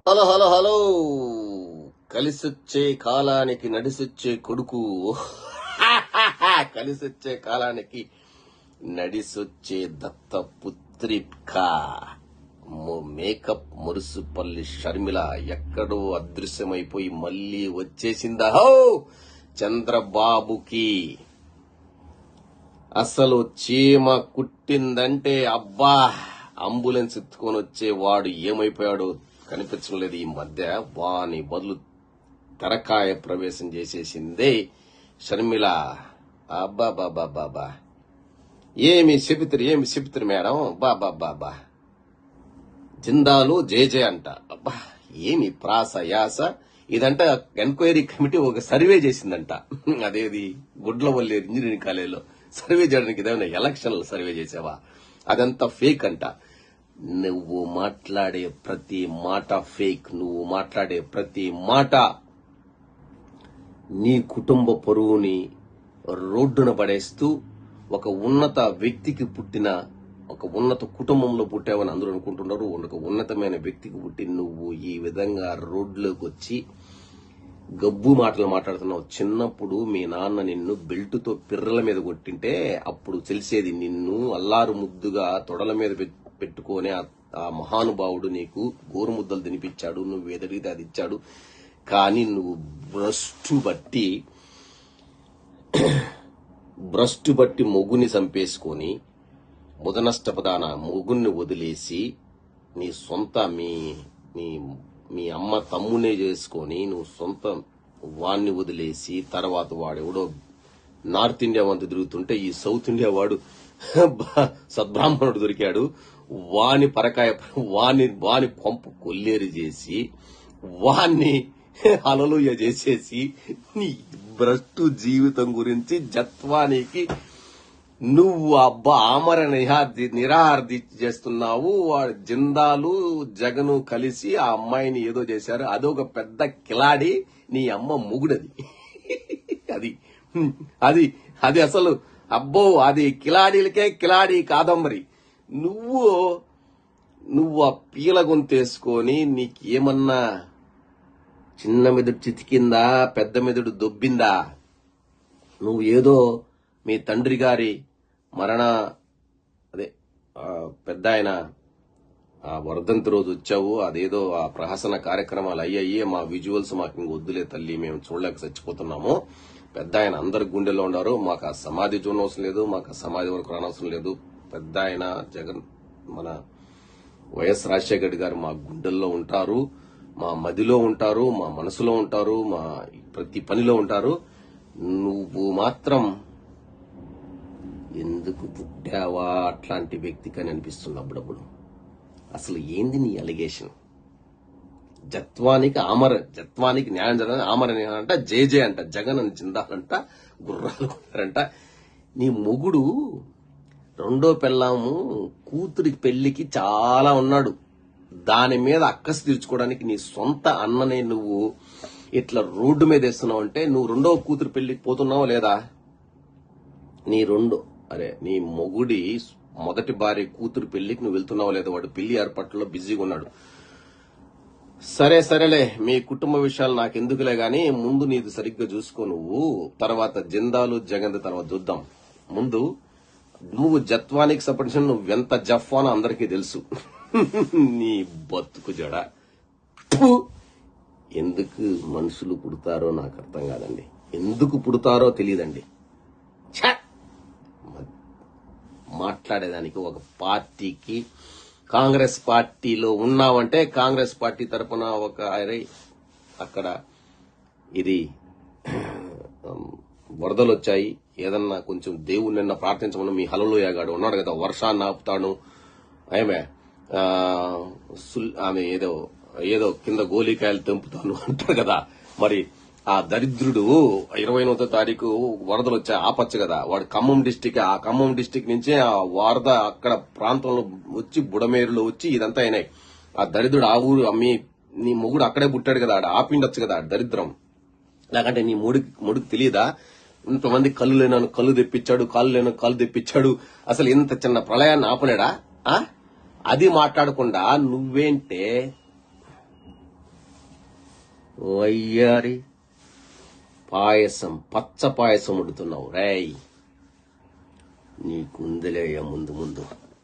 Hello hello hello కలిసొచ్చే కాలానికి నడిసొచ్చే కొడుకు కలిసొచ్చే కాలానికి నడిసొచ్చే దత్తపుత్రిక మేకప్ మురుసుపల్లి షర్మిల ఎక్కడో అదృశ్యమైపోయి మళ్లీ వచ్చేసిందా హో చంద్రబాబుకి. అసలు చీమ కుట్టిందంటే అబ్బా అంబులెన్స్ ఎత్తుకొని వచ్చే వాడు ఏమైపోయాడో కనిపించడం లేదు. ఈ మధ్య వాని బదులు తెరకాయ ప్రవేశం చేసేసిందే షర్మిల. అబ్బా బాబా బాబా ఏమి చెబుతారు మేడం. బాబా బాబా జిందాలు జేజే అంట. అబ్బా ఏమి ప్రాస యాస. ఇదంట ఎంక్వైరీ కమిటీ ఒక సర్వే చేసిందంట. అదేది గుడ్లవల్లి ఇంజనీరింగ్ కాలేజీలో సర్వే చేయడానికి ఏదైనా ఎలక్షన్లు సర్వే చేసావా? అదంతా ఫేక్ అంట. నువ్వు మాట్లాడే ప్రతి మాట ఫేక్. నువ్వు మాట్లాడే ప్రతి మాట నీ కుటుంబ పరువుని రోడ్డున పడేస్తూ ఒక ఉన్నత వ్యక్తికి పుట్టిన ఒక ఉన్నత కుటుంబంలో పుట్టావని అందరూ అనుకుంటున్నారు. ఒక ఉన్నతమైన వ్యక్తికి పుట్టి నువ్వు ఈ విధంగా రోడ్లోకి వచ్చి గబ్బు మాటలు మాట్లాడుతున్నావు. చిన్నప్పుడు మీ నాన్న నిన్ను బెల్టుతో పిర్రల మీద కొట్టింటే అప్పుడు తెలిసేది. నిన్ను అల్లారు ముద్దుగా తొడల మీద పెట్టుకునే ఆ మహానుభావుడు నీకు గోరుముద్దలు తినిపించాడు. నువ్వు ఎదిరిగితే అది ఇచ్చాడు. కానీ నువ్వు భ్రష్టు బట్టి మొగ్గుని చంపేసుకొని ముదనష్టపదాన మొగుణ్ణి వదిలేసి నీ సొంత మీ అమ్మ తమ్మునే చేసుకొని నువ్వు సొంత వాణ్ణి వదిలేసి తర్వాత వాడెవడో నార్త్ ఇండియా వంతు తిరుగుతుంటే ఈ సౌత్ ఇండియా వాడు సద్బ్రాహ్మణుడు దొరికాడు. వాని పరకాయ వాని పంపు కొల్లేరు చేసి వాణ్ణి హల్లెలూయా చేసేసి నీ భ్రష్టు జీవితం గురించి జత్వానికి నువ్వు అబ్బా ఆమర నిరాహార దీక్ష చేస్తున్నావు. వాడు జిందాలు జగను కలిసి ఆ అమ్మాయిని ఏదో చేశారు. అదొక పెద్ద కిలాడి. నీ అమ్మ ముగుడది. అది అది అది అసలు అబ్బో అది కిలాడీలకే కిలాడి కాదంబరి. నువ్వు ఆ పీల గొంతేసుకొని నీకేమన్నా చిన్న మెదడు చితికిందా, పెద్ద మెదడు దొబ్బిందా? నువ్వు ఏదో మీ తండ్రి గారి పెద్ద ఆయన ఆ వర్ధంతి రోజు వచ్చావు. అదేదో ఆ ప్రహసన కార్యక్రమాలు అయ్యాయి. మా విజువల్స్ మాకు ఇంక వద్దులే తల్లి, మేము చూడలేక చచ్చిపోతున్నాము. పెద్ద ఆయన అందరి గుండెల్లో ఉన్నారు. మాకు ఆ సమాధి చూడనవసరం లేదు, మాకు ఆ సమాధి వరకు రానవసరం లేదు. పెద్ద ఆయన జగన్ మన వైఎస్ రాజశేఖర రెడ్డి గారు మా గుండెల్లో ఉంటారు, మా మదిలో ఉంటారు, మా మనసులో ఉంటారు, మా ప్రతి పనిలో ఉంటారు. నువ్వు మాత్రం ఎందుకు పుట్టావా అట్లాంటి వ్యక్తికి అని అనిపిస్తుంది అప్పుడప్పుడు. అసలు ఏంది నీ అలిగేషన్? జత్వానికి న్యాయం జరగదు. ఆమర అంట, జేజే అంట, జగన్ అని జిందాలంట, గుర్రాలు కొన్నారంట. నీ మొగుడు రెండో పెళ్ళాము కూతురి పెళ్లికి చాలా ఉన్నాడు. దాని మీద అక్కసు తీర్చుకోవడానికి నీ సొంత అన్ననే నువ్వు ఇట్లా రోడ్డు మీద వేస్తున్నావు. అంటే నువ్వు రెండో కూతురు పెళ్లికి పోతున్నావా లేదా? నీ మొగుడి మొదటి భార్య కూతురు పెళ్లికి నువ్వు వెళ్తున్నావా లేదా? వాడు పెళ్లి ఏర్పాట్లలో బిజీగా ఉన్నాడు. సరేలే, మీ కుటుంబ విషయాలు నాకెందుకులే గాని ముందు నీది సరిగ్గా చూసుకో. నువ్వు తర్వాత జిందాలు జగన్ తర్వాత చూద్దాం. ముందు నువ్వు జత్వానికి సంబంధించిన నువ్వెంత జఫ్వానో అందరికీ తెలుసు. నీ బతుకు జడ. ఎందుకు మనుషులు పుడతారో నాకు అర్థం కాదండి. ఎందుకు పుడతారో తెలియదండి. మాట్లాడేదానికి ఒక పార్టీకి కాంగ్రెస్ పార్టీలో ఉన్నావంటే కాంగ్రెస్ పార్టీ తరఫున ఒక అక్కడ ఇది వరదలు వచ్చాయి, ఏదన్నా కొంచెం దేవుని నిన్న ప్రార్థించమని మీ హల్లెలూయా గాడు ఉన్నాడు కదా, వర్షాన్ని ఆపుతాను ఆమె ఏదో కింద గోలీకాయలు తెంపుతాను అంటారు కదా. మరి ఆ దరిద్రుడు 29వ తారీఖు వరదలు వచ్చాయి, ఆపచ్చు కదా. వాడు ఖమ్మం డిస్టిక్ నుంచి ఆ వరద అక్కడ ప్రాంతంలో వచ్చి బుడమేరులో వచ్చి ఇదంతా అయినాయి. ఆ దరిద్రుడు ఆ ఊరు నీ మొగుడు అక్కడే పుట్టాడు కదా, ఆడ ఆపిండొచ్చు కదా దరిద్రం. లేకంటే నీ మొడుకు తెలియదా? ఇంతమంది కళ్ళు లేనను కళ్ళు తెప్పించాడు, కాళ్ళు లేను కాళ్ళు తెప్పించాడు. అసలు ఇంత చిన్న ప్రళయాన్ని ఆపలేడా? అది మాట్లాడకుండా నువ్వేంటే వయ్యారి పాయసం, పచ్చ పాయసం వండుతున్నావు రేయ్. నీకుందిలేయ ముందు ముందు.